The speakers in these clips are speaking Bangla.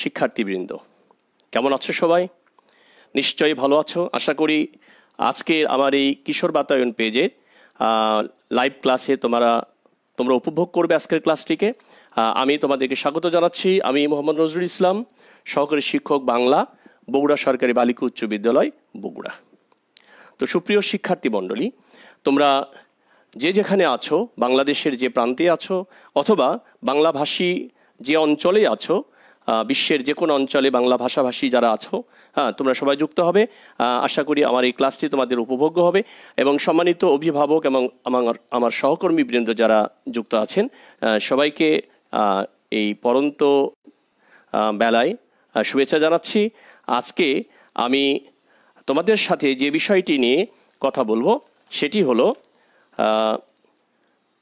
শিক্ষার্থীবৃন্দ, কেমন আছো সবাই? নিশ্চয়ই ভালো আছো। আশা করি আজকে আমার এই কিশোর বাতায়ন পেজে লাইভ ক্লাসে তোমরা উপভোগ করবে আজকের ক্লাসটিকে। আমি তোমাদেরকে স্বাগত জানাচ্ছি। আমি মোহাম্মদ নজরুল ইসলাম, সহকারী শিক্ষক বাংলা, বগুড়া সরকারি বালিকা উচ্চ বিদ্যালয়, বগুড়া। তো সুপ্রিয় শিক্ষার্থী মণ্ডলী, তোমরা যে যেখানে আছো, বাংলাদেশের যে প্রান্তে আছো অথবা বাংলাভাষী যে অঞ্চলে আছো, বিশ্বের যে কোনো অঞ্চলে বাংলা ভাষাভাষী যারা আছো, তোমরা সবাই যুক্ত হবে। আশা করি আমার এই ক্লাসটি তোমাদের উপভোগ্য হবে এবং সম্মানিত অভিভাবক এবং আমার সহকর্মীবৃন্দ যারা যুক্ত আছেন সবাইকে এই পরন্ত বেলায় শুভেচ্ছা জানাচ্ছি। আজকে আমি তোমাদের সাথে যে বিষয়টি নিয়ে কথা বলবো সেটি হলো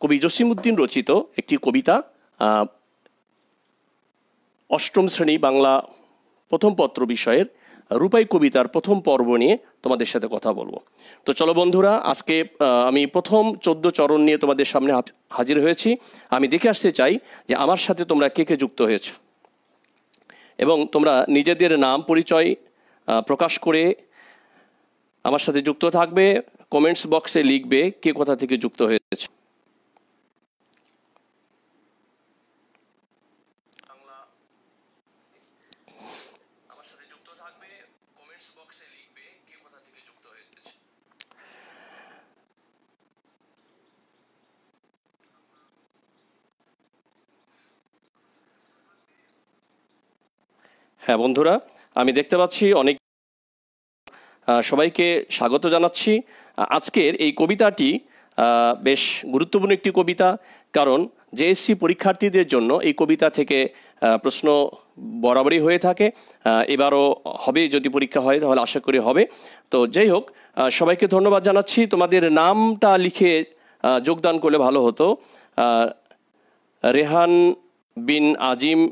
কবি জসিমউদ্দিন রচিত একটি কবিতা, অষ্টম শ্রেণী বাংলা প্রথম পত্র বিষয়ের রূপাই কবিতার প্রথম পর্ব নিয়ে তোমাদের সাথে কথা বলবো। তো চলো বন্ধুরা, আজকে আমি প্রথম 14 চরণ নিয়ে তোমাদের সামনে হাজির হয়েছি। আমি দেখে আসতে চাই যে আমার সাথে তোমরা কে কে যুক্ত হয়েছ এবং তোমরা নিজেদের নাম পরিচয় প্রকাশ করে আমার সাথে যুক্ত থাকবে। কমেন্টস বক্সে লিখবে কে কোথা থেকে যুক্ত হয়েছে। হ্যাঁ বন্ধুরা, আমি দেখতে পাচ্ছি অনেক, সবাইকে স্বাগত জানাচ্ছি। আজকের এই কবিতাটি বেশ গুরুত্বপূর্ণ একটি কবিতা, কারণ জেএসসি পরীক্ষার্থীদের জন্য এই কবিতা থেকে প্রশ্ন বরাবরই হয়ে থাকে। এবারও হবে, যদি পরীক্ষা হয় তাহলে আশা করি হবে। তো যাই হোক, সবাইকে ধন্যবাদ জানাচ্ছি। তোমাদের নামটা লিখে যোগদান করলে ভালো হতো। রেহান বিন আজিম,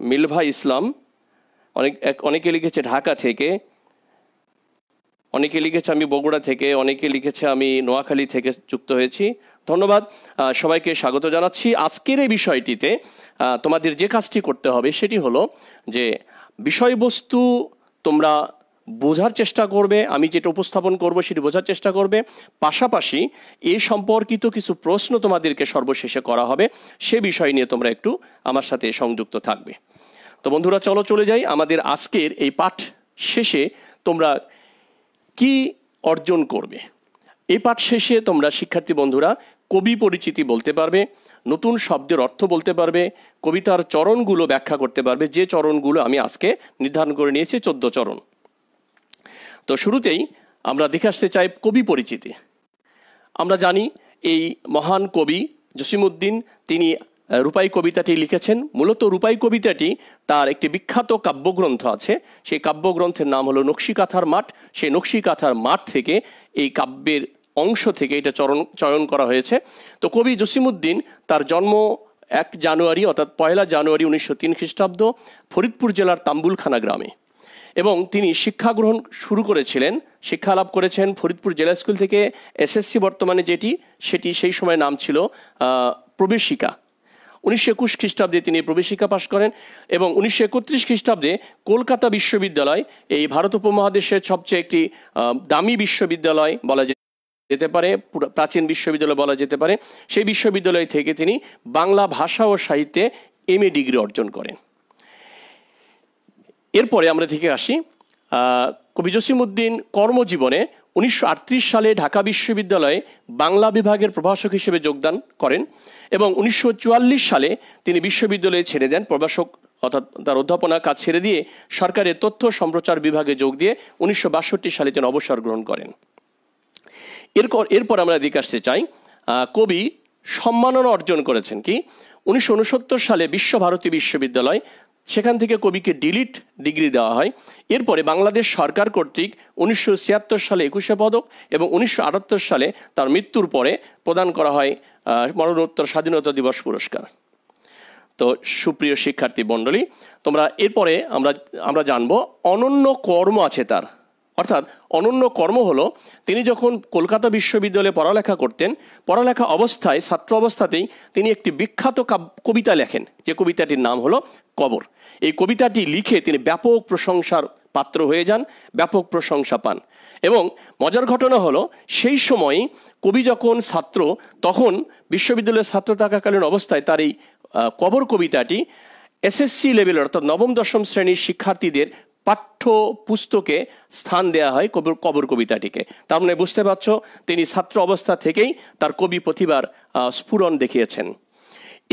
মিলভা ইসলাম, অনেকে লিখেছে ঢাকা থেকে, অনেকে লিখেছে আমি বগুড়া থেকে, অনেকে লিখেছে আমি নোয়াখালী থেকে যুক্ত হয়েছি। ধন্যবাদ, সবাইকে স্বাগত জানাচ্ছি। আজকের এই বিষয়টিতে তোমাদের যে কাজটি করতে হবে সেটি হলো যে বিষয়বস্তু তোমরা বোঝার চেষ্টা করবে, আমি যেটা উপস্থাপন করব সেটি বোঝার চেষ্টা করবে। পাশাপাশি এই সম্পর্কিত কিছু প্রশ্ন তোমাদেরকে সর্বশেষে করা হবে, সে বিষয় নিয়ে তোমরা একটু আমার সাথে সংযুক্ত থাকবে। তো বন্ধুরা চলো চলে যাই আমাদের আজকের এই পাঠ শেষে তোমরা কি অর্জন করবে। এই পাঠ শেষে তোমরা শিক্ষার্থী বন্ধুরা কবি পরিচিতি বলতে পারবে, নতুন শব্দের অর্থ বলতে পারবে, কবিতার চরণগুলো ব্যাখ্যা করতে পারবে, যে চরণগুলো আমি আজকে নির্ধারণ করে নিয়েছি 14 চরণ। তো শুরুতেই আমরা দেখে আসতে চাই কবি পরিচিতি। আমরা জানি এই মহান কবি জসিমউদ্দিন তিনি রূপাই কবিতাটি লিখেছেন। মূলত রূপাই কবিতাটি তার একটি বিখ্যাত কাব্যগ্রন্থ আছে, সেই কাব্যগ্রন্থের নাম হলো নকশিকাঁথার মাঠ। সেই নকশিকাঁথার মাঠ থেকে এই কাব্যের অংশ থেকে এটা চয়ন করা হয়েছে। তো কবি জসিমউদ্দিন তার জন্ম 1 জানুয়ারি অর্থাৎ 1 জানুয়ারি 1903 খ্রিস্টাব্দ ফরিদপুর জেলার তাম্বুলখানা গ্রামে, এবং তিনি শিক্ষা গ্রহণ শুরু করেছিলেন, শিক্ষা লাভ করেছেন ফরিদপুর জেলা স্কুল থেকে। এসএসসি বর্তমানে সেটি সেই সময় নাম ছিল প্রবেশিকা। 1921 খ্রিস্টাব্দে তিনি প্রবেশিকা পাশ করেন এবং 1931 খ্রিস্টাব্দে কলকাতা বিশ্ববিদ্যালয়, এই ভারত উপমহাদেশের সবচেয়ে একটি দামি বিশ্ববিদ্যালয় বলা যেতে পারে, প্রাচীন বিশ্ববিদ্যালয় বলা যেতে পারে, সেই বিশ্ববিদ্যালয় থেকে তিনি বাংলা ভাষা ও সাহিত্যে MA ডিগ্রি অর্জন করেন। এরপরে আমরা থেকে আসি কবি জসিমউদ্দিন কর্মজীবনে 1938 সালে ঢাকা বিশ্ববিদ্যালয়ে বাংলা বিভাগের প্রভাষক হিসেবে যোগদান করেন এবং 1944 সালে তিনি বিশ্ববিদ্যালয়ে ছেড়ে দেন, প্রভাষক অর্থাৎ তার অধ্যাপনা কাজ ছেড়ে দিয়ে সরকারের তথ্য সম্প্রচার বিভাগে যোগ দিয়ে 1962 সালে তিনি অবসর গ্রহণ করেন। এরপর আমরা দিকে আসতে চাই, কবি সম্মাননা অর্জন করেছেন কি 1969 সালে বিশ্বভারতী বিশ্ববিদ্যালয়, সেখান থেকে কবিকে ডিলিট ডিগ্রি দেওয়া হয়। এরপরে বাংলাদেশ সরকার কর্তৃক 1976 সালে 21শে পদক এবং 1978 সালে তার মৃত্যুর পরে প্রদান করা হয় মরণোত্তর স্বাধীনতা দিবস পুরস্কার। তো সুপ্রিয় শিক্ষার্থী মণ্ডলী, তোমরা এরপরে আমরা জানবো অনন্য কর্ম আছে তার, অর্থাৎ অনন্য কর্ম হলো তিনি যখন কলকাতা বিশ্ববিদ্যালয়ে পড়ালেখা করতেন, পড়ালেখা অবস্থায় ছাত্র অবস্থাতেই তিনি একটি বিখ্যাত কবিতা লেখেন, যে কবিতাটির নাম হলো কবর। এই কবিতাটি লিখে তিনি ব্যাপক প্রশংসার পাত্র হয়ে যান, ব্যাপক প্রশংসা পান। এবং মজার ঘটনা হলো সেই সময় কবি যখন ছাত্র, তখন বিশ্ববিদ্যালয়ের ছাত্র থাকাকালীন অবস্থায় তার এই কবর কবিতাটি এসএসসি লেভেলের অর্থাৎ নবম দশম শ্রেণীর শিক্ষার্থীদের পাঠ্য পুস্তকে স্থান দেয়া হয় কবর কবিতাটিকে। তার মানে বুঝতে পারছ তিনি ছাত্র অবস্থা থেকেই তার কবি প্রতিভার স্ফুরণ দেখিয়েছেন।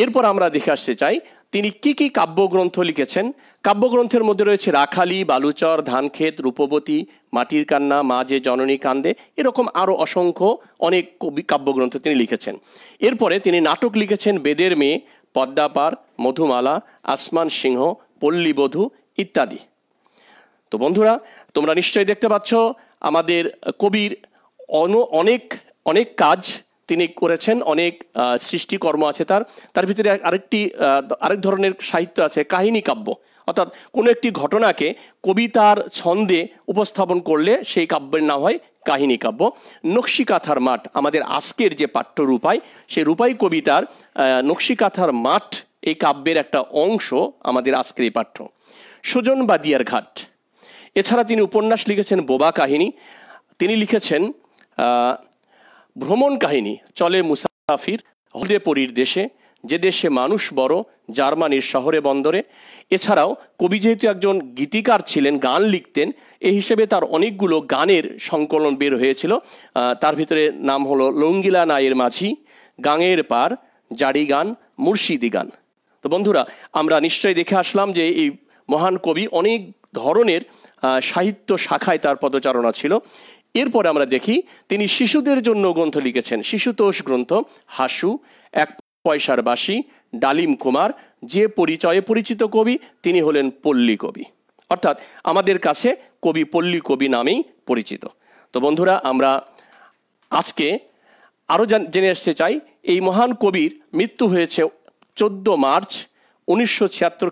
এরপর আমরা দেখে আসতে চাই তিনি কি কি কাব্যগ্রন্থ লিখেছেন। কাব্যগ্রন্থের মধ্যে রয়েছে রাখালি, বালুচর, ধানক্ষেত, রূপবতী, মাটির কান্না, মা যে জননী কান্দে, এরকম আরও অসংখ্য অনেক কাব্যগ্রন্থ তিনি লিখেছেন। এরপরে তিনি নাটক লিখেছেন বেদের মেয়ে, পদ্মাপার, মধুমালা, আসমান সিংহ, পল্লীবধূ ইত্যাদি। তো বন্ধুরা, তোমরা নিশ্চয়ই দেখতে পাচ্ছ আমাদের কবির অনেক অনেক কাজ তিনি করেছেন, অনেক সৃষ্টিকর্ম আছে তার ভিতরে আরেক ধরনের সাহিত্য আছে কাহিনী কাব্য, অর্থাৎ কোনো একটি ঘটনাকে কবিতার ছন্দে উপস্থাপন করলে সেই কাব্যের নাম হয় কাহিনী কাব্য। নকশিকাঁথার মাঠ আমাদের আজকের যে পাঠ্য রূপাই, সেই রূপাই কবিতার নকশিকাঁথার মাঠ এই কাব্যের একটা অংশ আমাদের আজকের এই পাঠ্য। সুজন বাদিয়ার ঘাট, এছাড়া তিনি উপন্যাস লিখেছেন বোবা কাহিনী, তিনি লিখেছেন ভ্রমণ কাহিনী চলে মুসাফির হলদে পরীর দেশে, যে দেশে মানুষ বড় জার্মানির শহরে বন্দরে। এছাড়াও কবি যেহেতু একজন গীতিকার ছিলেন, গান লিখতেন, এই হিসেবে তার অনেকগুলো গানের সংকলন বের হয়েছিল। তার ভিতরে নাম হলো লঙ্গিলা নায়ের মাঝি, গাঙের পার, জারি গান, মুর্শিদি গান। তো বন্ধুরা, আমরা নিশ্চয়ই দেখে আসলাম যে এই মহান কবি অনেক ধরনের সাহিত্য শাখায় তার পদচারণা ছিল। এরপরে আমরা দেখি তিনি শিশুদের জন্য গ্রন্থ লিখেছেন, শিশুতোষ গ্রন্থ, হাসু, এক পয়সার বাসি, ডালিম কুমার। যে পরিচয়ে পরিচিত কবি তিনি হলেন পল্লী কবি, অর্থাৎ আমাদের কাছে কবি পল্লী কবি নামেই পরিচিত। তো বন্ধুরা, আমরা আজকে আরও জেনে আসতে চাই এই মহান কবির মৃত্যু হয়েছে 14 মার্চ 1976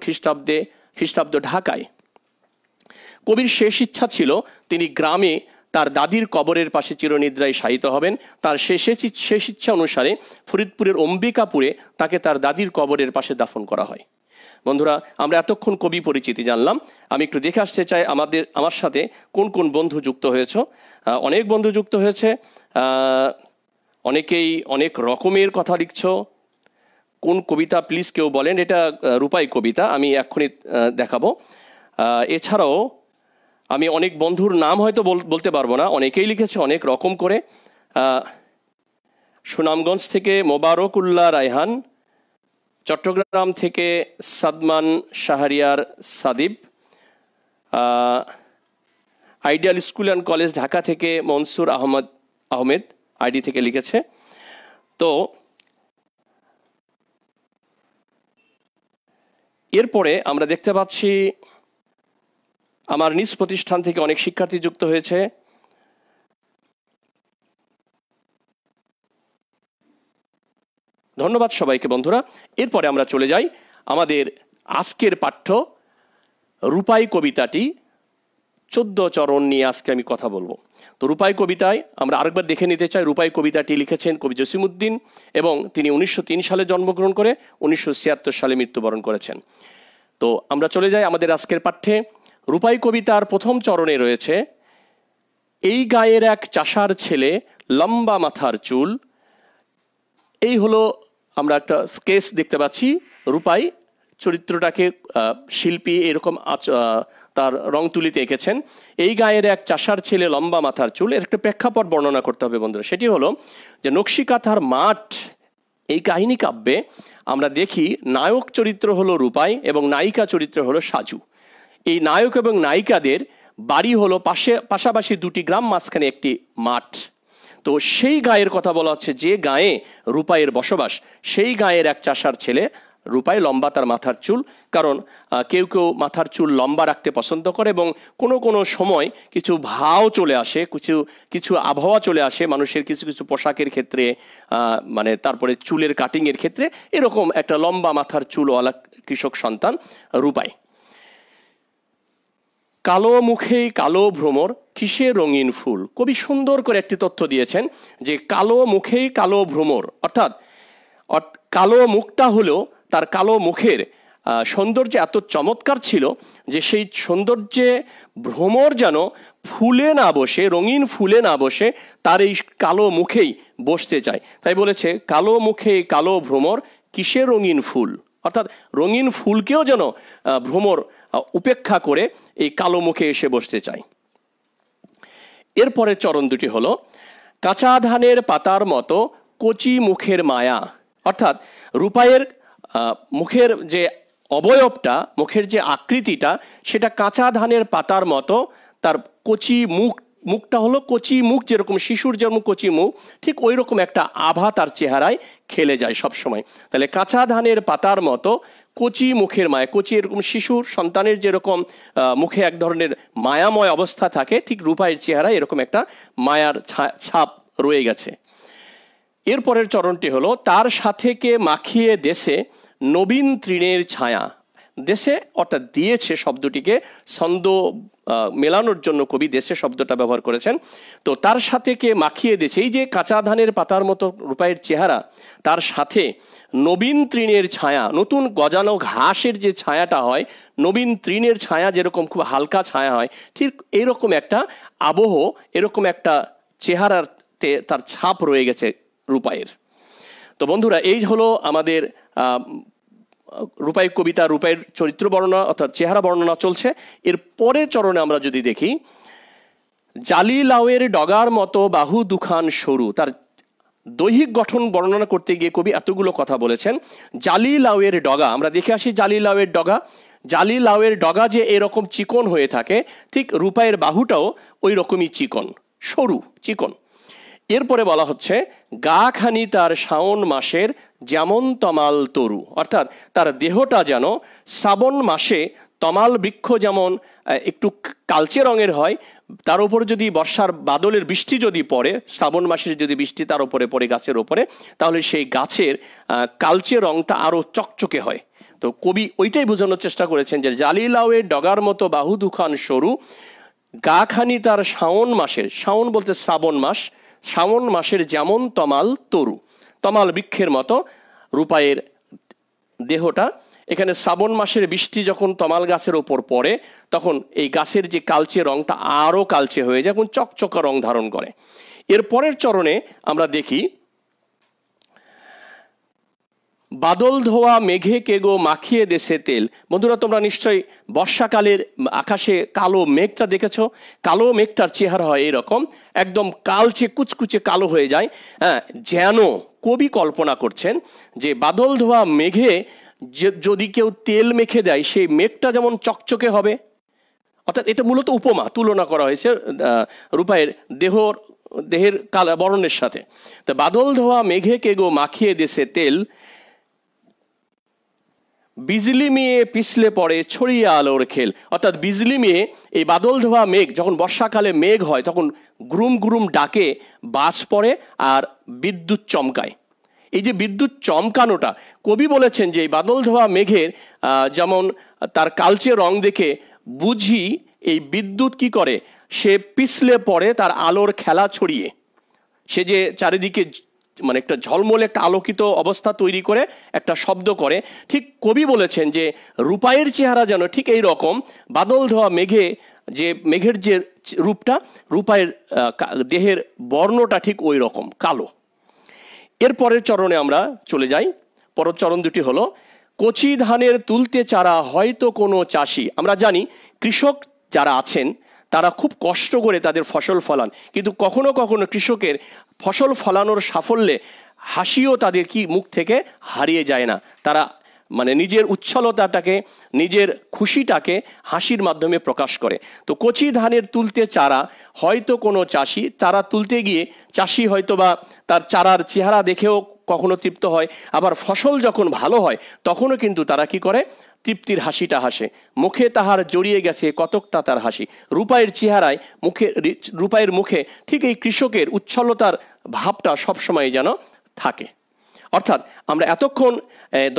খ্রিস্টাব্দ ঢাকায়। কবির শেষ ইচ্ছা ছিল তিনি গ্রামে তার দাদির কবরের পাশে চিরনিদ্রায় শায়িত হবেন। তার শেষ ইচ্ছা অনুসারে ফরিদপুরের অম্বিকাপুরে তাকে তার দাদির কবরের পাশে দাফন করা হয়। বন্ধুরা, আমরা এতক্ষণ কবি পরিচিতি জানলাম, আমি একটু দেখে আসতে চাই আমার সাথে কোন কোন বন্ধু যুক্ত হয়েছ। অনেক বন্ধু যুক্ত হয়েছে, অনেকেই অনেক রকমের কথা লিখছ। কোন কবিতা প্লিজ কেউ বলেন। এটা রূপাই কবিতা, আমি এক্ষুনি দেখাবো। এছাড়াও আমি অনেক বন্ধুর নাম হয়তো বলতে পারবো না, অনেকেই লিখেছে অনেক রকম করে। সুনামগঞ্জ থেকে মোবারকুল্লাহ রায়হান, চট্টগ্রাম থেকে Sadman Shahriar Sadib, ideal school and college Dhaka থেকে মনসুর আহমেদ আইডি থেকে লিখেছে। তো এরপরে আমরা দেখতে পাচ্ছি আমার নিজ প্রতিষ্ঠান থেকে অনেক শিক্ষার্থী যুক্ত হয়েছে। ধন্যবাদ সবাইকে বন্ধুরা। এরপরে আমরা চলে যাই আমাদের আজকের পাঠ্য রূপাই কবিতাটি 14 চরণ নিয়ে আজকে আমি কথা বলবো। তো রূপাই কবিতায় আমরা আরেকবার দেখে নিতে চাই। রূপাই কবিতাটি লিখেছেন কবি জসিমউদ্দিন এবং তিনি 1903 সালে জন্মগ্রহণ করে 1976 সালে মৃত্যুবরণ করেছেন। তো আমরা চলে যাই আমাদের আজকের পাঠ্যে। রূপাই কবিতার প্রথম চরণে রয়েছে, এই গায়ের এক চাষার ছেলে, লম্বা মাথার চুল। এই হলো আমরা একটা স্কেচ দেখতে পাচ্ছি। রূপাই চরিত্রটাকে শিল্পী এরকম তার রং তুলিতে এঁকেছেন। এই গায়ের এক চাষার ছেলে, লম্বা মাথার চুল। এর একটা প্রেক্ষাপট বর্ণনা করতে হবে বন্ধুরা। সেটি হলো যে নকশিকাঁথার মাঠ এই কাহিনী কাব্যে আমরা দেখি নায়ক চরিত্র হলো রূপাই এবং নায়িকা চরিত্র হলো সাজু। এই নায়ক এবং নায়িকাদের বাড়ি হলো পাশাপাশি দুটি গ্রাম, মাঝখানে একটি মাঠ। তো সেই গায়ের কথা বলা হচ্ছে, যে গায়ে রূপাইয়ের বসবাস, সেই গায়ের এক চাষার ছেলে রূপাই, লম্বা তার মাথার চুল। কারণ কেউ কেউ মাথার চুল লম্বা রাখতে পছন্দ করে এবং কোনো কোনো সময় কিছু ভাও চলে আসে, কিছু আবহাওয়া চলে আসে মানুষের কিছু কিছু পোশাকের ক্ষেত্রে, মানে তারপরে চুলের কাটিংয়ের ক্ষেত্রে। এরকম একটা লম্বা মাথার চুলওয়ালা কৃষক সন্তান রূপাই। কালো মুখেই কালো ভ্রমর, কিসে রঙিন ফুল। কবি সুন্দর করে একটি তথ্য দিয়েছেন যে কালো মুখেই কালো ভ্রমর, অর্থাৎ কালো মুখটা হলো তার কালো মুখের সৌন্দর্য এত চমৎকার ছিল যে সেই সৌন্দর্যে ভ্রমর যেন ফুলে না বসে, রঙিন ফুলে না বসে তার এই কালো মুখেই বসতে চায়। তাই বলেছে কালো মুখে কালো ভ্রমর, কিসে রঙিন ফুল, অর্থাৎ রঙিন ফুলকেও যেন ভ্রমর উপেক্ষা করে এই কালো মুখে এসে বসতে চায়। এরপরে চরণ দুটি হলো কাঁচা ধানের পাতার মতো কচি মুখের মায়া, অর্থাৎ রূপায়ের মুখের যে অবয়বটা, মুখের যে আকৃতিটা, সেটা কাঁচা ধানের পাতার মতো। তার কচি মুখটা হলো কচি মুখ, যেরকম শিশুর যেমন কচি মুখ, ঠিক ওই রকম একটা আভা তার চেহারায় খেলে যায় সবসময়। তাহলে কাঁচা ধানের পাতার মতো কচি মুখের মায়া, কচি এরকম শিশুর সন্তানের যেরকম মুখে এক ধরনের মায়াময় অবস্থা থাকে, ঠিক রূপায়ের চেহারায় এরকম একটা মায়ার ছাপ রয়ে গেছে। এরপরের চরণটি হলো তার সাথে কে মাখিয়ে দেশে নবীন তৃণের ছায়া। দেশে অর্থাৎ দিয়েছে শব্দটিকে ছন্দ মেলানোর জন্য কবি দেশে শব্দটা ব্যবহার করেছেন। তো তার সাথে কে মাখিয়ে দিয়েছে, এই যে কাঁচা ধানের পাতার মতো রূপায়ের চেহারা, তার সাথে নবীন তৃণের ছায়া, নতুন গজানো ঘাসের যে ছায়াটা হয়, নবীন তৃণের ছায়া যেরকম খুব হালকা ছায়া হয়, ঠিক এরকম একটা আবহ, এরকম একটা চেহারাতে তার ছাপ রয়ে গেছে রূপায়ের। তো বন্ধুরা, এই হলো আমাদের রূপাই কবিতা, রূপাইয়ের চরিত্র বর্ণনা অর্থাৎ চেহারা বর্ণনা চলছে। এর পরের চরণে আমরা যদি দেখি, জালি লাউয়ের ডগার মতো বাহু দুখান সরু। তার দৈহিক গঠন বর্ণনা করতে গিয়ে কবি এতগুলো কথা বলেছেন। জালি লাউয়ের ডগা, আমরা দেখে আসি জালি লাউয়ের ডগা। জালি লাউয়ের ডগা যে এরকম চিকন হয়ে থাকে, ঠিক রূপাইয়ের বাহুটাও ওই রকমই চিকন, সরু চিকন। এরপরে বলা হচ্ছে গা খানি তার শাওন মাসের যেমন তমাল তরু, অর্থাৎ তার দেহটা যেন শ্রাবণ মাসে তমাল বৃক্ষ যেমন একটু কালচে রঙের হয়, তার উপরে যদি বর্ষার বাদলের বৃষ্টি যদি পড়ে, শ্রাবণ মাসের যদি বৃষ্টি তার উপরে পড়ে গাছের ওপরে, তাহলে সেই গাছের কালচে রঙটা আরও চকচকে হয়। তো কবি ওইটাই বোঝানোর চেষ্টা করেছেন যে জালি লাউয়ের ডগার মতো বাহু দুখান সরু, গা খানি তার শাওন মাসের, শাওন বলতে শ্রাবণ মাস, শ্রাবণ মাসের যেমন তমাল তরু, তমাল বৃক্ষের মতো রূপায়ের দেহটা। এখানে শ্রাবণ মাসের বৃষ্টি যখন তমাল গাছের ওপর পড়ে, তখন এই গাছের যে কালচে রংটা আরও কালচে হয়ে যায়, এখন চকচকা রং ধারণ করে। এর পরের চরণে আমরা দেখি বাদল ধোয়া মেঘে কেগো মাখিয়ে দেশে তেল। বন্ধুরা, তোমরা নিশ্চয়ই বর্ষাকালের আকাশে কালো মেঘটা দেখেছো। কালো মেঘটার চেহারা হয় এরকম, একদম কালচে কুচকুচে কালো হয়ে যায়। হ্যাঁ, যেন কবি কল্পনা করছেন যে বাদল ধোয়া মেঘে যদি কেউ তেল মেখে দেয়, সেই মেঘটা যেমন চকচকে হবে। অর্থাৎ এটা মূলত উপমা, তুলনা করা হয়েছে রূপায়ের দেহের বর্ণের সাথে। তা বাদল ধোয়া মেঘে কেগো মাখিয়ে দেশে তেল, বিজলি মেয়ে পিছলে পড়ে ছড়িয়ে আলোর খেল। অর্থাৎ বিজলি মেয়ে, এই বাদল ধোয়া মেঘ যখন বর্ষাকালে মেঘ হয়, তখন গুরুম গুরুম ডাকে, বাজ পড়ে আর বিদ্যুৎ চমকায়। এই যে বিদ্যুৎ চমকানোটা, কবি বলেছেন যে এই বাদল ধোয়া মেঘের যেমন তার কালচে রং দেখে বুঝি এই বিদ্যুৎ কি করে, সে পিছলে পড়ে তার আলোর খেলা ছড়িয়ে, সে যে চারিদিকে মানে একটা ঝলমলে একটা আলোকিত অবস্থা তৈরি করে একটা শব্দ করে। ঠিক কবি বলেছেন যে রূপায়ের চেহারা যেন ঠিক এই রকম, বাদল ধোয়া মেঘে যে মেঘের যে রূপটা, রূপায়ের দেহের বর্ণটা ঠিক ওই রকম কালো। এর পরের চরণে আমরা চলে যাই। পরের চরণ দুটি হলো কচি ধানের তুলতে চারা হয়তো কোনো চাষি। আমরা জানি কৃষক যারা আছেন তারা খুব কষ্ট করে তাদের ফসল ফলান, কিন্তু কখনো কখনো কৃষকের ফসল ফলানোর সাফল্যে হাসিও তাদের কি মুখ থেকে হারিয়ে যায় না। তারা মানে নিজের উচ্ছলতাটাকে, নিজের খুশিটাকে হাসির মাধ্যমে প্রকাশ করে। তো কচি ধানের তুলতে চারা হয়তো কোনো চাষি, চারা তুলতে গিয়ে চাষি হয়তো বা তার চারার চেহারা দেখেও কখনো তৃপ্ত হয়, আবার ফসল যখন ভালো হয় তখনও কিন্তু তারা কি করে, তৃপ্তির হাসিটা হাসে। মুখে তাহার জড়িয়ে গেছে কতকটা তার হাসি। রূপায়ের চেহারায় রূপায়ের মুখে ঠিক এই কৃষকের উচ্ছলতার ভাবটা সবসময় যেন থাকে। অর্থাৎ আমরা এতক্ষণ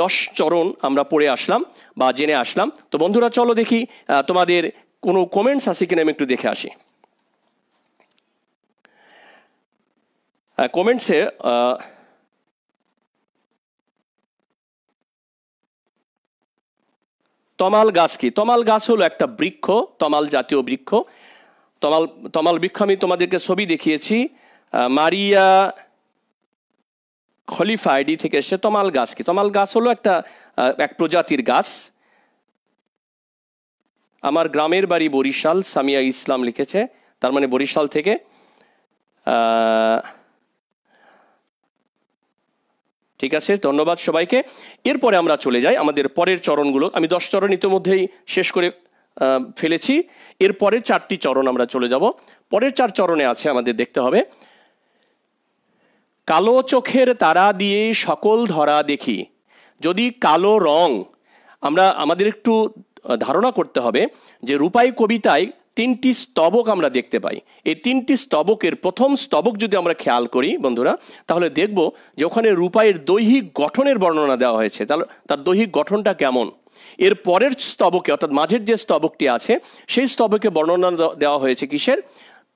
10 চরণ আমরা পড়ে আসলাম বা জেনে আসলাম। তো বন্ধুরা, চলো দেখি তোমাদের কোনো কমেন্টস আছে কিনা আমি একটু দেখে আসি। কমেন্টসে তমাল গাছ কি? তমাল গাছ হলো একটা বৃক্ষ, তমাল জাতীয় বৃক্ষ। তমাল বৃক্ষ আমি তোমাদেরকে ছবি দেখিয়েছি, মারিয়া খলিফা আইডি থেকে এসে তমাল গাছ কি? তমাল গাছ হলো এক প্রজাতির গাছ। আমার গ্রামের বাড়ি বরিশাল, সামিয়া ইসলাম লিখেছে, তার মানে বরিশাল থেকে। ঠিক আছে, ধন্যবাদ সবাইকে। এরপরে আমরা চলে যাই আমাদের পরের চরণগুলো। আমি 10 চরণ ইতিমধ্যেই শেষ করে ফেলেছি। এরপরে 4টি চরণ আমরা চলে যাব। পরের 4 চরণে আছে আমাদের দেখতে হবে, কালো চোখের তারা দিয়ে সকল ধরা দেখি। যদি কালো রং, আমাদের একটু ধারণা করতে হবে যে রূপাই কবিতায় 3টি স্তবক আমরা দেখতে পাই। এই 3টি স্তবকের প্রথম স্তবক যদি আমরা খেয়াল করি বন্ধুরা, তাহলে দেখব যে ওখানে রূপাইয়ের দৈহিক গঠনের বর্ণনা দেওয়া হয়েছে। তাহলে তার দৈহিক গঠনটা কেমন। এর পরের স্তবকে, অর্থাৎ মাঝের যে স্তবকটি আছে, সেই স্তবকে বর্ণনা দেওয়া হয়েছে কিসের?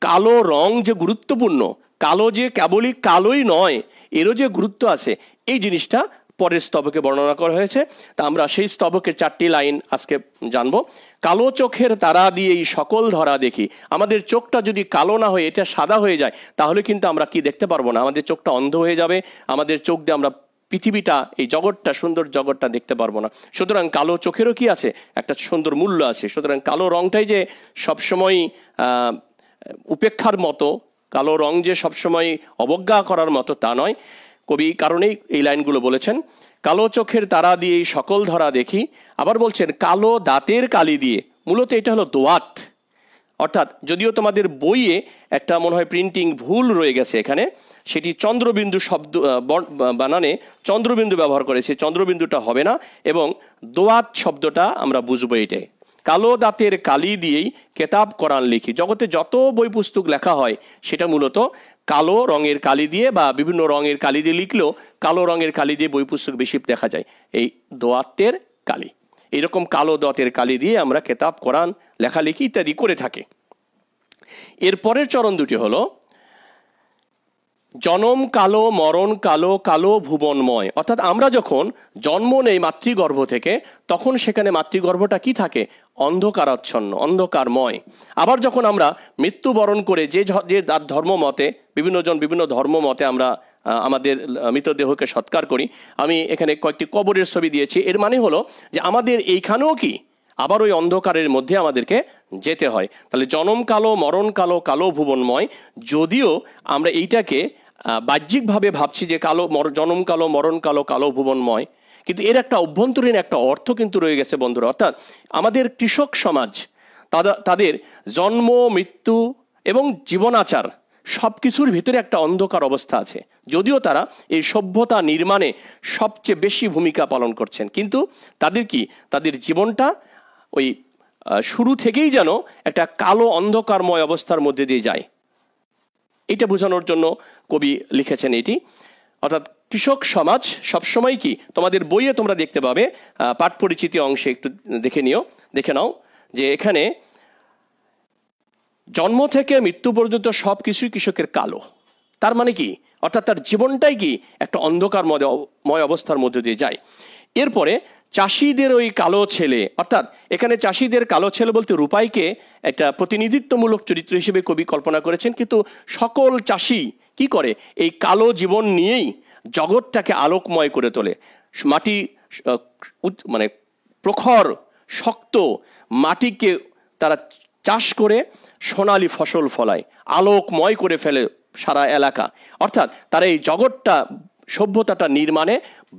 কালো রং যে গুরুত্বপূর্ণ, কালো যে কেবলই কালোই নয়, এরও যে গুরুত্ব আছে, এই জিনিসটা পরের স্তবকে বর্ণনা করা হয়েছে। তা আমরা সেই স্তবকের 4টি লাইন আজকে জানবো। কালো চোখের তারা দিয়েই সকল ধরা দেখি। আমাদের চোখটা যদি কালো না হয়ে এটা সাদা হয়ে যায়, তাহলে কিন্তু আমরা কি দেখতে পারবো না, আমাদের চোখটা অন্ধ হয়ে যাবে। আমাদের চোখ দিয়ে আমরা পৃথিবীটা, এই জগৎটা, সুন্দর জগৎটা দেখতে পারবো না। সুতরাং কালো চোখেরও কি আছে? একটা সুন্দর মূল্য আছে। সুতরাং কালো রংটাই যে সবসময় উপেক্ষার মতো, কালো রং যে সবসময় অবজ্ঞা করার মতো তা নয়। কবি কারণেই এই লাইনগুলো বলেছেন, কালো চোখের তারা দিয়ে সকল ধরা দেখি। আবার বলছেন কালো দাঁতের কালি দিয়ে, মূলত এটা হলো দোয়াত। অর্থাৎ যদিও তোমাদের বইয়ে একটা মনে হয় প্রিন্টিং ভুল রয়ে গেছে এখানে, সেটি চন্দ্রবিন্দু শব্দ বানানে চন্দ্রবিন্দু ব্যবহার করেছে, চন্দ্রবিন্দুটা হবে না, এবং দোয়াত শব্দটা আমরা বুঝবো এটাই। কালো দাঁতের কালি দিয়েই কেতাব কোরআন লিখি। জগতে যত বই পুস্তক লেখা হয় সেটা মূলত কালো রঙের কালি দিয়ে বা বিভিন্ন রঙের কালি দিয়ে লিখলেও কালো রঙের কালি দিয়ে বই পুস্তক বেশি দেখা যায়। এই দোয়াতের কালি, এইরকম কালো দোয়াতের কালি দিয়ে আমরা কেতাব কোরআন লেখালেখি ইত্যাদি করে থাকি। এর পরের চরণ দুটি হলো, জনম কালো, মরণ কালো, কালো ভুবনময়। অর্থাৎ আমরা যখন জন্ম নেই মাতৃগর্ভ থেকে, তখন সেখানে মাতৃগর্ভটা কি থাকে? অন্ধকারাচ্ছন্ন, অন্ধকারময়। আবার যখন আমরা মৃত্যুবরণ করে যে ধর্ম মতে, বিভিন্নজন বিভিন্ন ধর্ম মতে আমরা আমাদের মৃতদেহকে সৎকার করি, আমি এখানে কয়েকটি কবরের ছবি দিয়েছি। এর মানে হলো যে আমাদের এইখানেও কি আবার ওই অন্ধকারের মধ্যে আমাদেরকে যেতে হয়। তাহলে জনম কালো, মরণ কালো, কালো ভুবনময়। যদিও আমরা এইটাকে বাহ্যিকভাবে ভাবছি যে কালো, জনম কালো, মরণ কালো, কালো ভুবনময়, কিন্তু এর একটা অভ্যন্তরীণ একটা অর্থ কিন্তু রয়ে গেছে বন্ধুরা। অর্থাৎ আমাদের কৃষক সমাজ, তাদের জন্ম, মৃত্যু এবং জীবনাচার সব কিছুর ভিতরে একটা অন্ধকার অবস্থা আছে। যদিও তারা এই সভ্যতা নির্মাণে সবচেয়ে বেশি ভূমিকা পালন করছেন, কিন্তু তাদের জীবনটা ওই শুরু থেকেই যেন একটা কালো অন্ধকারময় অবস্থার মধ্যে দিয়ে যায়। এটা বোঝানোর জন্য কবি লিখেছেন এটি। অর্থাৎ কৃষক সমাজ সবসময় কি, তোমাদের বইয়ে তোমরা দেখতে পাবে, পাঠ পরিচিতি অংশে একটু দেখে নাও যে এখানে জন্ম থেকে মৃত্যু পর্যন্ত সব কিছুই কৃষকের কালো। তার মানে কি? অর্থাৎ তার জীবনটাই কি একটা অন্ধকারময় অবস্থার মধ্যে দিয়ে যায়। এরপরে চাষিদের ওই কালো ছেলে, অর্থাৎ এখানে চাষিদের কালো ছেলে বলতে রূপাইকে একটা প্রতিনিধিত্বমূলক চরিত্র হিসেবে কবি কল্পনা করেছেন। কিন্তু সকল চাষি কি করে? এই কালো জীবন নিয়েই জগৎটাকে আলোকময় করে তোলে। মাটি মানে প্রখর শক্ত মাটিকে তারা চাষ করে সোনালী ফসল ফলায়, আলোকময় করে ফেলে সারা এলাকা। অর্থাৎ তারা এই জগৎটা, সভ্যতাটা নির্মাণে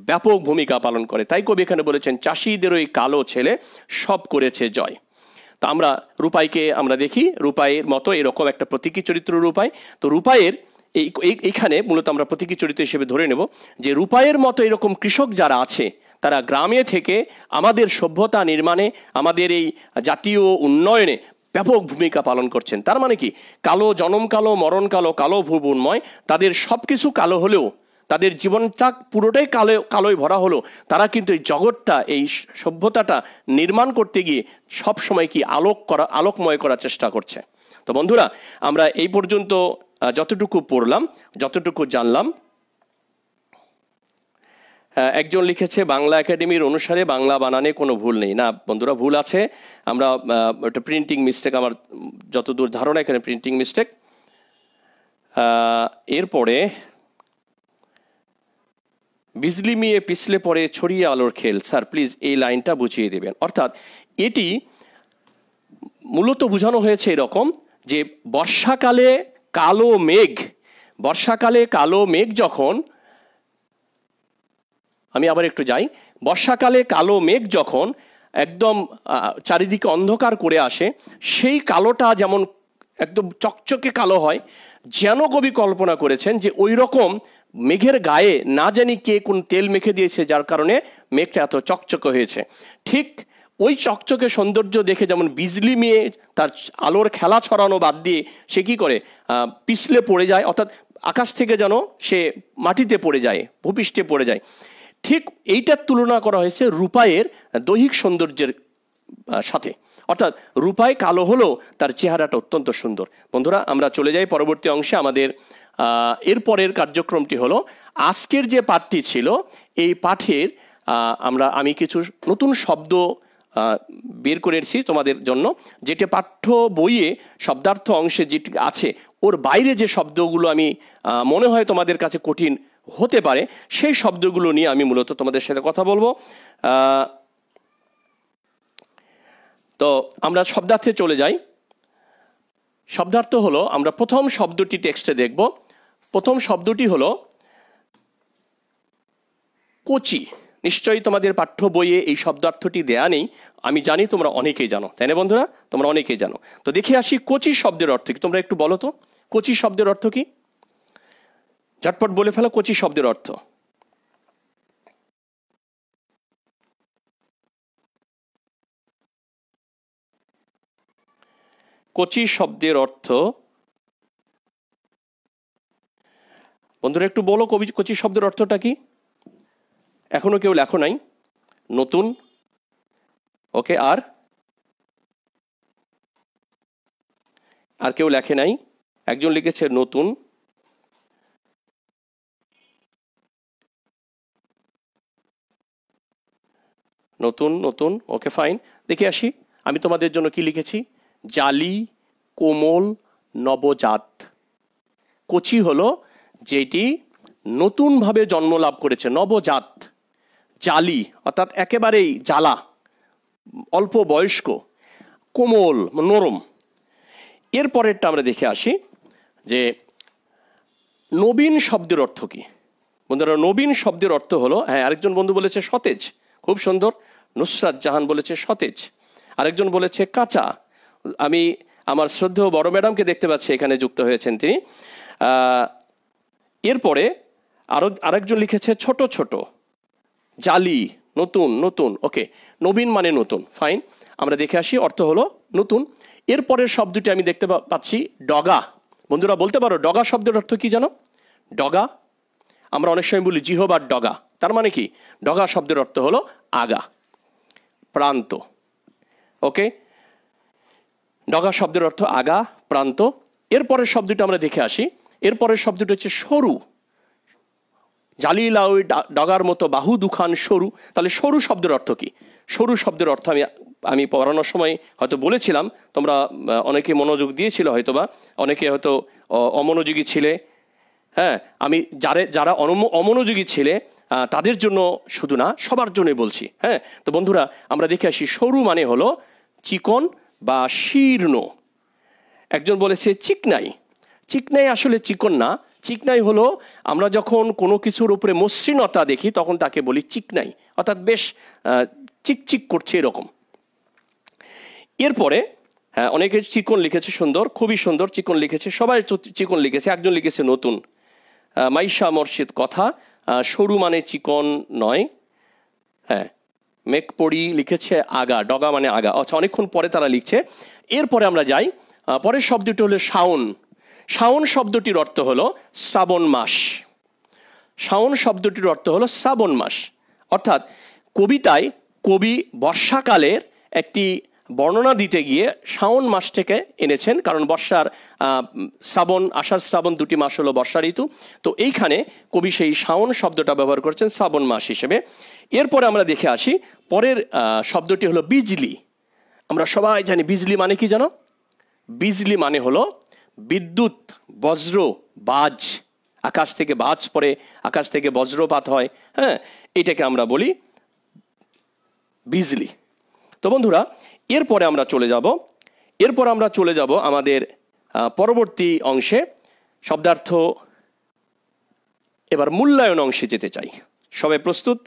ব্যাপক ভূমিকা পালন করে। তাই কবি এখানে বলেছেন চাষিদের ওই কালো ছেলে সব করেছে জয়। তা আমরা রূপাইকে আমরা দেখি, রূপাইয়ের মতো এরকম একটা প্রতীকী চরিত্র রূপাই। তো রূপাইয়ের এইখানে মূলত আমরা প্রতীকী চরিত্র হিসেবে ধরে নেব যে রূপাইয়ের মতো এরকম কৃষক যারা আছে, তারা গ্রামে থেকে আমাদের সভ্যতা নির্মাণে, আমাদের এই জাতীয় উন্নয়নে ব্যাপক ভূমিকা পালন করছেন। তার মানে কি? কালো, জনম কালো, মরণ কালো, কালো ভুবনময়। তাদের সব কিছু কালো হলেও তাদের জীবনটা পুরোটাই কালোয় ভরা হলো, তারা কিন্তু এই জগৎটা, এই সভ্যতাটা নির্মাণ করতে গিয়ে সব সময় কি আলোকময় করার চেষ্টা করছে। তো বন্ধুরা, আমরা এই পর্যন্ত যতটুকু পড়লাম, যতটুকু জানলাম, একজন লিখেছে বাংলা একাডেমির অনুসারে বাংলা বানানে কোনো ভুল নেই। না বন্ধুরা, ভুল আছে। আমরা একটা প্রিন্টিং মিস্টেক, আমার যতদূর ধারণা এখানে প্রিন্টিং মিস্টেক। এরপরে বিজলি মিয়ে পিছলে পরে ছড়িয়ে আলোর খেল, স্যার প্লিজ এই লাইনটা বুঝিয়ে দেবেন। অর্থাৎ এটি মূলত বোঝানো হয়েছে এরকম যে বর্ষাকালে কালো মেঘ যখন, আমি আবার একটু যাই, বর্ষাকালে কালো মেঘ যখন একদম চারিদিকে অন্ধকার করে আসে, সেই কালোটা যেমন একদম চকচকে কালো হয়, যেন কবি কল্পনা করেছেন যে ওই রকম মেঘের গায়ে না জানি কে কোন তেল মেখে দিয়েছে, যার কারণে মেঘটা এত চকচকে হয়েছে। ঠিক ওই চকচকে সৌন্দর্য দেখে যেমন বিজলি মেয়ে তার আলোর খেলা ছড়ানো বাদ দিয়ে সে কি করে পিছলে পড়ে যায়, অর্থাৎ আকাশ থেকে যেন সে মাটিতে পড়ে যায়, ভূপৃষ্ঠে পড়ে যায়, ঠিক এইটার তুলনা করা হয়েছে রূপাইয়ের দৈহিক সৌন্দর্যের সাথে। অর্থাৎ রূপাই কালো হলেও তার চেহারাটা অত্যন্ত সুন্দর। বন্ধুরা, আমরা চলে যাই পরবর্তী অংশে। আমাদের এরপরের কার্যক্রমটি হলো আজকের যে পাঠটি ছিল, এই পাঠের আমি কিছু নতুন শব্দ বের করেছি তোমাদের জন্য, যেটা পাঠ্য বইয়ে শব্দার্থ অংশে যেটি আছে ওর বাইরে যে শব্দগুলো আমি মনে হয় তোমাদের কাছে কঠিন হতে পারে, সেই শব্দগুলো নিয়ে আমি মূলত তোমাদের সাথে কথা বলবো। তো আমরা শব্দার্থে চলে যাই। শব্দার্থ হলো, আমরা প্রথম শব্দটি টেক্সটে দেখব। প্রথম শব্দটি হলো কচি। নিশ্চয়ই তোমাদের পাঠ্য বইয়ে এই শব্দার্থটি দেয়া নেই, আমি জানি তোমরা অনেকেই জানো, তাই না বন্ধুরা? তোমরা অনেকেই জানো। তো দেখে আসি কচি শব্দের অর্থ কি। তোমরা একটু বলো তো কচি শব্দের অর্থ কি, ঝটপট বলে ফেলো কচি শব্দের অর্থ। কচি শব্দের অর্থ বন্ধুরা একটু বলো, কচি শব্দের অর্থটা কি? এখনো কেউ লেখো নাই। নতুন, ওকে, আর কেউ লেখে নাই। একজন লিখেছে নতুন। নতুন, ওকে ফাইন। দেখে আসি আমি তোমাদের জন্য কি লিখেছি। জালি, কোমল, নবজাত। কচি হলো যেটি নতুনভাবে জন্ম লাভ করেছে, নবজাত। জালি অর্থাৎ একেবারেই জ্বালা, অল্প বয়স্ক। কোমল, নরম। এরপরেরটা আমরা দেখে আসি যে নবীন শব্দের অর্থ কি। বন্ধুরা, নবীন শব্দের অর্থ হলো, হ্যাঁ, আরেকজন বন্ধু বলেছে সতেজ, খুব সুন্দর। নুসরাত জাহান বলেছে সতেজ। আরেকজন বলেছে কাঁচা। আমি আমার শ্রদ্ধেয় বড় ম্যাডামকে দেখতে পাচ্ছি, এখানে যুক্ত হয়েছেন তিনি। এরপরে আরেকজন লিখেছে ছোট ছোট। জালি, নতুন, ওকে, নবীন মানে নতুন, ফাইন। আমরা দেখে আসি অর্থ হলো নতুন। এরপরের শব্দটি আমি দেখতে পাচ্ছি ডগা। বন্ধুরা বলতে পারো ডগা শব্দের অর্থ কি জানো? ডগা আমরা অনেক সময় বলি জিহবার ডগা, তার মানে কি? ডগা শব্দের অর্থ হলো আগা, প্রান্ত। ওকে, ডগা শব্দের অর্থ আগা, প্রান্ত। এরপরের শব্দটা আমরা দেখে আসি। এরপরের শব্দটা হচ্ছে সরু। জালিলা ওই ডগার মতো বাহু দুখান সরু। তাহলে সরু শব্দের অর্থ কি? সরু শব্দের অর্থ আমি পড়ানোর সময় হয়তো বলেছিলাম, তোমরা অনেকে মনোযোগ দিয়েছিল, হয়তো বা অনেকে হয়তো অমনোযোগী ছিলে। হ্যাঁ, আমি যারা অমনোযোগী ছিলে তাদের জন্য শুধু না, সবার জন্যই বলছি। হ্যাঁ, তো বন্ধুরা আমরা দেখে আসি সরু মানে হলো চিকন বা শীর্ণ। একজন বলেছে চিকনাই। চিকনাই আসলে চিকন না। চিকনাই হলো আমরা যখন কোনো কিছুর উপরে মসৃণতা দেখি তখন তাকে বলি চিকনাই, অর্থাৎ বেশ চিকচিক করছে এরকম। এরপরে হ্যাঁ, অনেকে চিকন লিখেছে, সুন্দর, খুবই সুন্দর চিকন লিখেছে, সবাই চিকন লিখেছে। একজন লিখেছে নতুন। মাইশা মর্শিদ কথা, সরু মানে চিকন নয়। হ্যাঁ, মেঘপড়ি লিখেছে আগা, ডগা মানে আগা। আচ্ছা, অনেকক্ষণ পরে তারা লিখছে। এরপরে আমরা যাই, পরের শব্দটি হলো শাওন। শাওন শব্দটির অর্থ হলো শ্রাবণ মাস। শাওন শব্দটির অর্থ হলো শ্রাবণ মাস। অর্থাৎ কবিতায় কবি বর্ষাকালের একটি বর্ণনা দিতে গিয়ে শাওন মাসটাকে এনেছেন, কারণ বর্ষার শ্রাবণ, আষাঢ় শ্রাবণ দুটি মাস হলো বর্ষা ঋতু। তো এইখানে কবি সেই শাওন শব্দটা ব্যবহার করছেন শ্রাবণ মাস হিসেবে। এরপরে আমরা দেখে আসি, পরের শব্দটি হলো বিজলি। আমরা সবাই জানি বিজলি মানে কি জানো? বিজলি মানে হলো বিদ্যুৎ, বজ্র, বাজ। আকাশ থেকে বাজ পড়ে, আকাশ থেকে বজ্রপাত হয়, হ্যাঁ, এটাকে আমরা বলি বিজলি। তো বন্ধুরা, এরপরে আমরা চলে যাব আমাদের পরবর্তী অংশে, শব্দার্থ এবার মূল্যায়ন অংশে যেতে চাই। সবাই প্রস্তুত?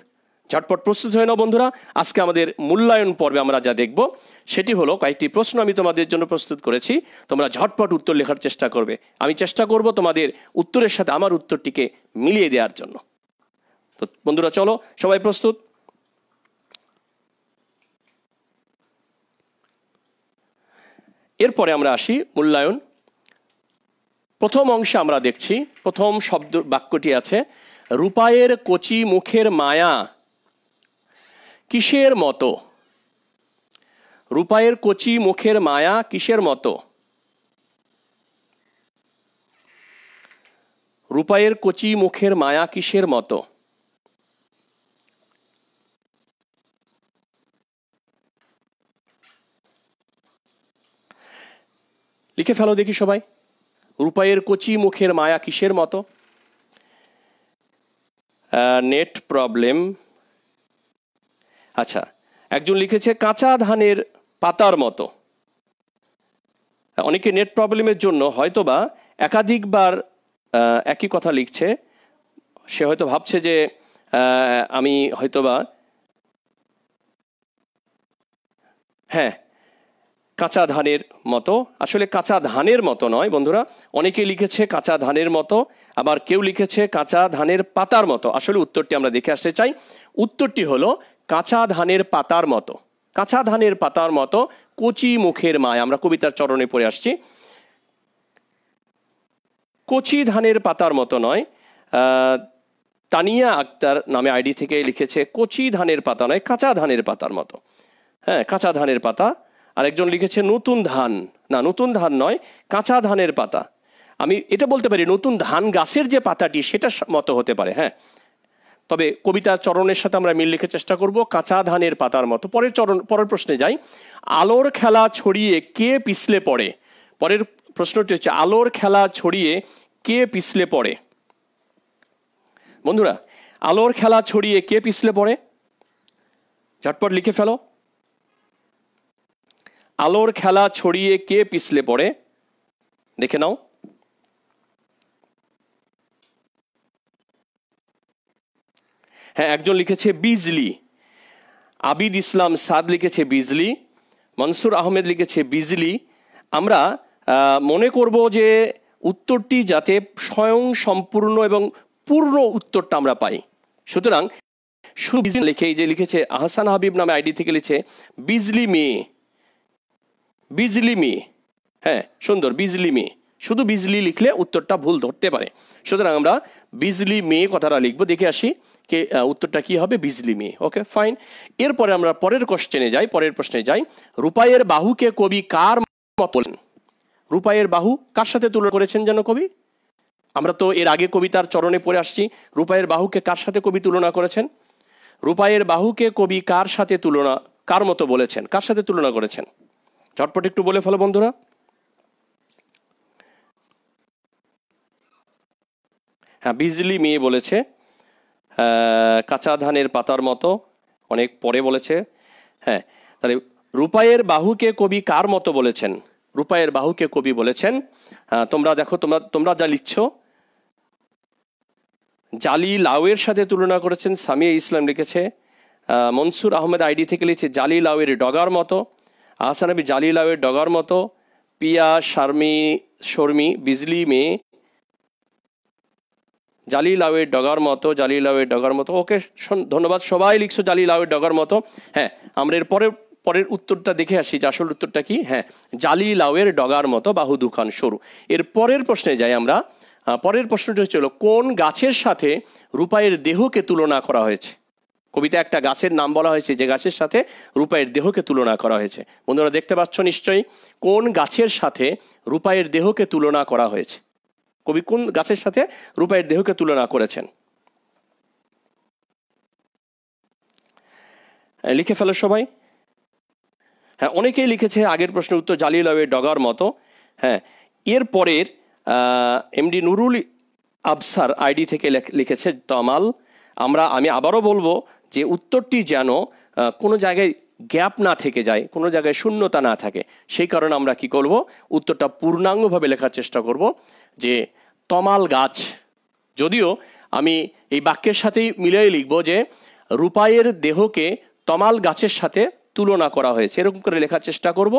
ঝটপট প্রস্তুত হয়ে নাও বন্ধুরা। আজকে আমাদের মূল্যায়ন পর্বে আমরা যা দেখব সেটি হলো, কয়েকটি প্রশ্ন আমি তোমাদের জন্য প্রস্তুত করেছি, তোমরা ঝটপট উত্তর লেখার চেষ্টা করবে। আমি চেষ্টা করব তোমাদের উত্তরের সাথে আমার উত্তরটিকে মিলিয়ে দেওয়ার জন্য। তো বন্ধুরা চলো, সবাই প্রস্তুত? এরপরে আমরা আসি মূল্যায়ন। প্রথম অংশে আমরা দেখছি, প্রথম শব্দ বাক্যটি আছে, রূপায়ের কচি মুখের মায়া কিসের মতো? রূপায়ের কচি মুখের মায়া কিসের মতো? রূপায়ের কচি মুখের মায়া কিসের মতো? লিখে ফেলো দেখি সবাই, রূপায়ের কচি মুখের মায়া কিসের মতো? Net problem. আচ্ছা, একজন লিখেছে কাঁচা ধানের পাতার মতো। অনেকে নেট প্রবলেমের জন্য হয়তোবা একাধিকবার একই কথা লিখছে। সে হয়তো ভাবছে যে আমি হয়তোবা, হ্যাঁ, কাঁচা ধানের মতো। আসলে কাঁচা ধানের মতো নয় বন্ধুরা, অনেকে লিখেছে কাঁচা ধানের মতো, আবার কেউ লিখেছে কাঁচা ধানের পাতার মতো। আসলে উত্তরটি আমরা দেখে আসতে চাই। উত্তরটি হলো কাঁচা ধানের পাতার মতো। কাঁচা ধানের পাতার মতো কচি মুখের মায়া। আমরা কবিতার চরণে পড়ে আসছি। কচি ধানের পাতার মতো নয়, তানিয়া আক্তার নামে আইডি থেকে লিখেছে কচি ধানের পাতা নয়, কাঁচা ধানের পাতার মতো। হ্যাঁ, কাঁচা ধানের পাতা। আরেকজন লিখেছে নতুন ধান। না, নতুন ধান নয়, কাঁচা ধানের পাতা। আমি এটা বলতে পারি নতুন ধান গাছের যে পাতাটি সেটা মতো হতে পারে, হ্যাঁ। তবে কবিতার চরণের সাথে আমরা মিল লিখে চেষ্টা করব, কাঁচা ধানের পাতার মতো। পরের প্রশ্নে যাই, আলোর খেলা ছড়িয়ে কে পিছলে পড়ে? পরের প্রশ্নটি হচ্ছে আলোর খেলা ছড়িয়ে কে পিছলে পড়ে? বন্ধুরা, আলোর খেলা ছড়িয়ে কে পিছলে পড়ে? ঝটপট লিখে ফেলো। আলোর খেলা ছড়িয়ে কে পিছলে পড়ে? দেখে নাও। হ্যাঁ, একজন লিখেছে বিজলি। আবিদ ইসলাম সাদ লিখেছে বিজলি। মনসুর আহমেদ লিখেছে বিজলি। আমরা মনে করব যে উত্তরটি যাতে স্বয়ং সম্পূর্ণ এবং পূর্ণ উত্তরটা আমরা পাই, সুতরাং শুধু লিখে, এই যে লিখেছে আহসান হাবিব নামে আইডি থেকে লিখেছে বিজলি মেয়ে। বিজলি মেয়ে, হ্যাঁ, সুন্দর, বিজলি মেয়ে। শুধু বিজলি লিখলে উত্তরটা ভুল ধরতে পারে, সুতরাং আমরা বিজলি মেয়ে কথাটা লিখবো। দেখে আসি কে উত্তরটা কি হবে, বিজলি মেয়ে। ওকে, ফাইন। এরপরে আমরা পরের প্রশ্নে যাই। রূপায়ের বাহুকে কবি কার মতো বলেন? রূপায়ের বাহু কার সাথে তুলনা করেছেন যেন কবি? আমরা তো এর আগে কবিতার চরণে পড়ে আসছি, রূপায়ের বাহুকে কার সাথে কবি তুলনা করেছেন? রূপায়ের বাহুকে কবি কার মতো বলেছেন, কার সাথে তুলনা করেছেন? ঝটপট একটু বলে ফেলো বন্ধুরা। হ্যাঁ, বিজলি মেয়ে বলেছে। কাঁচা ধানের পাতার মতো অনেক পরে বলেছে। হ্যাঁ, তাহলে রূপায়ের বাহুকে কবি কার মতো বলেছেন? রূপায়ের বাহুকে কবি বলেছেন, তোমরা দেখো, তোমরা যা লিখছো, জালি লাউয়ের সাথে তুলনা করেছেন, সামিয়া ইসলাম লিখেছে। মনসুর আহমেদ আইডি থেকে লিখেছে জালি লাউয়ের ডগার মতো। আহসান আবি জালি লাউয়ের ডগার মতো। পিয়া শর্মি বিজলি মেয়ে, জালি লাউয়ের ডগার মতো। ওকে, ধন্যবাদ, সবাই লিখছো জালি লাউয়ের ডগার মতো। হ্যাঁ, আমরা এর পরের উত্তরটা দেখে আসি যে আসল উত্তরটা কি। হ্যাঁ, জালি লাউয়ের ডগার মতো, বাহু দুখান সরু। এর পরের প্রশ্নে যাই আমরা। পরের প্রশ্নটি হচ্ছিল কোন গাছের সাথে রূপাইয়ের দেহকে তুলনা করা হয়েছে। কবিতা একটা গাছের নাম বলা হয়েছে যে গাছের সাথে রূপাইয়ের দেহকে তুলনা করা হয়েছে। বন্ধুরা দেখতে পাচ্ছ নিশ্চয়ই, কোন গাছের সাথে রূপাইয়ের দেহকে তুলনা করা হয়েছে। কবি কোন গাছের সাথে রূপাইয়ের দেহকে তুলনা করেছেন লিখে ফেলো সবাই। হ্যাঁ, অনেকেই লিখেছে আগের প্রশ্নের উত্তর জালিলাওয়ের ডগার মতো। হ্যাঁ, এর পরের এমডি নুরুল আবসার আইডি থেকে লিখেছে তমাল। আমি আবারও বলবো যে উত্তরটি যেন কোনো জায়গায় গ্যাপ না থেকে যায়, কোনো জায়গায় শূন্যতা না থাকে, সেই কারণে আমরা কি করব, উত্তরটা পূর্ণাঙ্গভাবে লেখার চেষ্টা করব যে তমাল গাছ। যদিও আমি এই বাক্যের সাথেই মিলিয়ে লিখব যে রূপাইয়ের দেহকে তমাল গাছের সাথে তুলনা করা হয়েছে, এরকম করে লেখার চেষ্টা করব।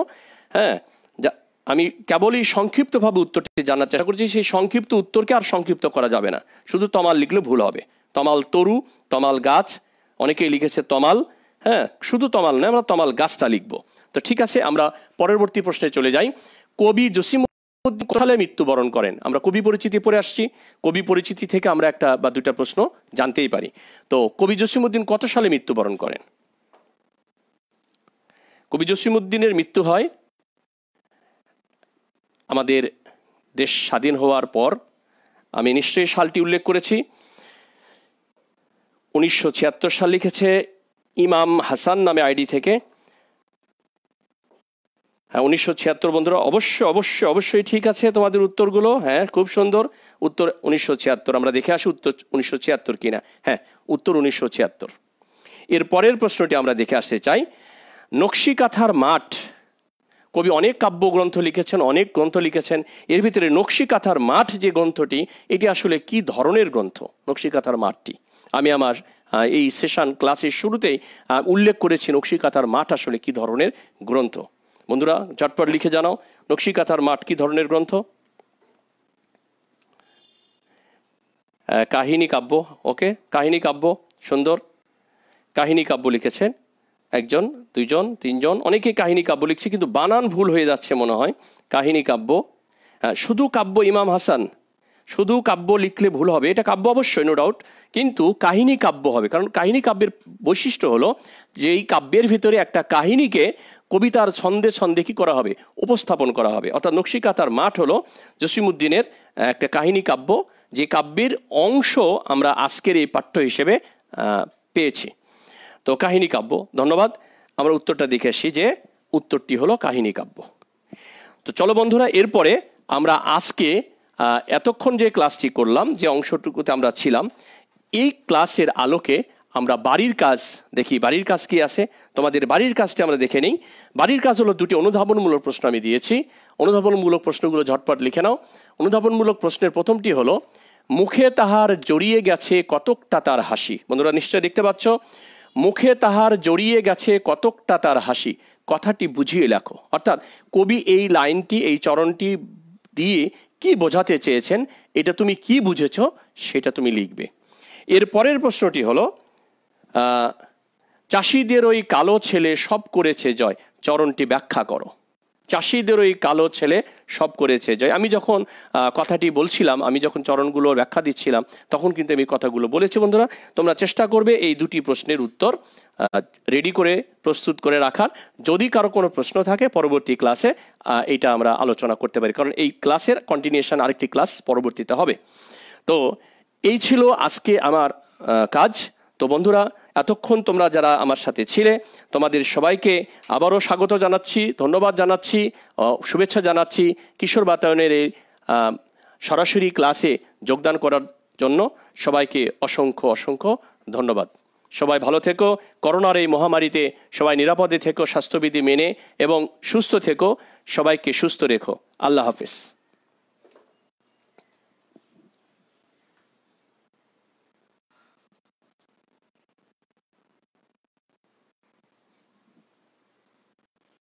হ্যাঁ, আমি কেবলই সংক্ষিপ্তভাবে উত্তরটি জানার চেষ্টা করছি। সেই সংক্ষিপ্ত উত্তরকে আর সংক্ষিপ্ত করা যাবে না, শুধু তমাল লিখলে ভুল হবে। তমাল তরু, তমাল গাছ, অনেকেই লিখেছে তমাল। হ্যাঁ, শুধু তমাল নয়, আমরা তমাল গাছটা লিখব। তো ঠিক আছে, আমরা পরবর্তী প্রশ্নে চলে যাই। কবি জসিমউদ্দিন কত সালে মৃত্যুবরণ করেন? আমরা কবি পরিচিতি পড়ে আসছি, কবি পরিচিতি থেকে আমরা একটা বা দুটা প্রশ্ন জানতেই পারি। তো কবি জসিমউদ্দিন কত সালে মৃত্যুবরণ করেন? কবি জসিমউদ্দিনের মৃত্যু হয় আমাদের দেশ স্বাধীন হওয়ার পর। আমি নিশ্চয়ই সালটি উল্লেখ করেছি, 1976 সাল লিখেছে ইমাম হাসান নামে আইডি থেকে। হ্যাঁ, 1976 বন্ধুরা, অবশ্যই ঠিক আছে তোমাদের উত্তরগুলো। হ্যাঁ, খুব সুন্দর উত্তর 1976। আমরা দেখে আসি উত্তর 1976 কিনা। হ্যাঁ, উত্তর 1976। এর পরের প্রশ্নটি আমরা দেখে আসতে চাই। নকশিকাঁথার মাঠ, কবি অনেক কাব্যগ্রন্থ লিখেছেন, অনেক গ্রন্থ লিখেছেন, এর ভিতরে নকশিকাঁথার মাঠ যে গ্রন্থটি, এটি আসলে কি ধরনের গ্রন্থ? নকশিকাঁথার মাঠটি আমি আমার এই সেশন ক্লাসের শুরুতেই উল্লেখ করেছি, নকশিকাঁথার মাঠ আসলে কি ধরনের গ্রন্থ। বন্ধুরা ঝটপট লিখে জানাও, নকশিকাঁথার মাঠ কি ধরনের গ্রন্থ? কাহিনী কাব্য। ওকে, কাহিনী কাব্য, সুন্দর। কাহিনী কাব্য লিখেছেন একজন, দুইজন, তিনজন, অনেকেই কাহিনী কাব্য লিখছে, কিন্তু বানান ভুল হয়ে যাচ্ছে মনে হয়। কাহিনী কাব্য, শুধু কাব্য ইমাম হাসান, শুধু কাব্য লিখলে ভুল হবে। এটা কাব্য অবশ্যই, নো ডাউট, কিন্তু কাহিনী কাব্য হবে, কারণ কাহিনী কাব্যের বৈশিষ্ট্য হলো যে এই কাব্যের ভিতরে একটা কাহিনীকে কবিতার ছন্দে ছন্দে কি করা হবে, উপস্থাপন করা হবে। অর্থাৎ নকশিকাঁথার মাঠ হলো জসিমউদ্দিনের একটা কাহিনী কাব্য, যে কাব্যের অংশ আমরা আজকের এই পাঠ্য হিসেবে পেয়েছি। তো কাহিনী কাব্য, ধন্যবাদ। আমরা উত্তরটা দেখে আসি যে উত্তরটি হলো কাহিনী কাব্য। তো চলো বন্ধুরা, এরপরে আমরা আজকে এতক্ষণ যে ক্লাসটি করলাম, যে অংশটুকুতে আমরা ছিলাম, এই ক্লাসের আলোকে আমরা বাড়ির কাজ দেখি। বাড়ির কাজ কি আছে, তোমাদের বাড়ির কাজটি আমরা দেখে নিই। বাড়ির কাজ হলো দুটি অনুধাবনমূলক প্রশ্ন আমি দিয়েছি। অনুধাবনমূলক প্রশ্নগুলো ঝটপট লিখে নাও। অনুধাবনমূলক প্রশ্নের প্রথমটি হলো, মুখে তাহার জড়িয়ে গেছে কতকটা তার হাসি। বন্ধুরা নিশ্চয় দেখতে পাচ্ছ, মুখে তাহার জড়িয়ে গেছে কতকটা তার হাসি, কথাটি বুঝিয়ে লেখো। অর্থাৎ কবি এই লাইনটি, এই চরণটি দিয়ে কি বোঝাতে চেয়েছেন, এটা তুমি কি বুঝেছ সেটা তুমি লিখবে। এর পরের প্রশ্নটি হলো, চাষিদের ওই কালো ছেলে সব করেছে জয়, চরণটি ব্যাখ্যা করো। চাষিদের ওই কালো ছেলে সব করেছে জয়। আমি যখন কথাটি বলছিলাম, আমি যখন চরণগুলোর ব্যাখ্যা দিচ্ছিলাম, তখন কিন্তু আমি কথাগুলো বলেছি। বন্ধুরা তোমরা চেষ্টা করবে এই দুটি প্রশ্নের উত্তর রেডি করে প্রস্তুত করে রাখার। যদি কারো কোনো প্রশ্ন থাকে পরবর্তী ক্লাসে এইটা আমরা আলোচনা করতে পারি, কারণ এই ক্লাসের কন্টিনিউশন আরেকটি ক্লাস পরবর্তীতে হবে। তো এই ছিল আজকে আমার কাজ। তো বন্ধুরা এতক্ষণ তোমরা যারা আমার সাথে ছিলে, তোমাদের সবাইকে আবারও স্বাগত জানাচ্ছি, ধন্যবাদ জানাচ্ছি, শুভেচ্ছা জানাচ্ছি কিশোর বাতায়নের এই সরাসরি ক্লাসে যোগদান করার জন্য। সবাইকে অসংখ্য অসংখ্য ধন্যবাদ। সবাই ভালো থেকো, করোনার এই মহামারীতে সবাই নিরাপদে থেকো, স্বাস্থ্যবিধি মেনে, এবং সুস্থ থেকো। সবাইকে সুস্থ রেখো। আল্লাহ হাফেজ।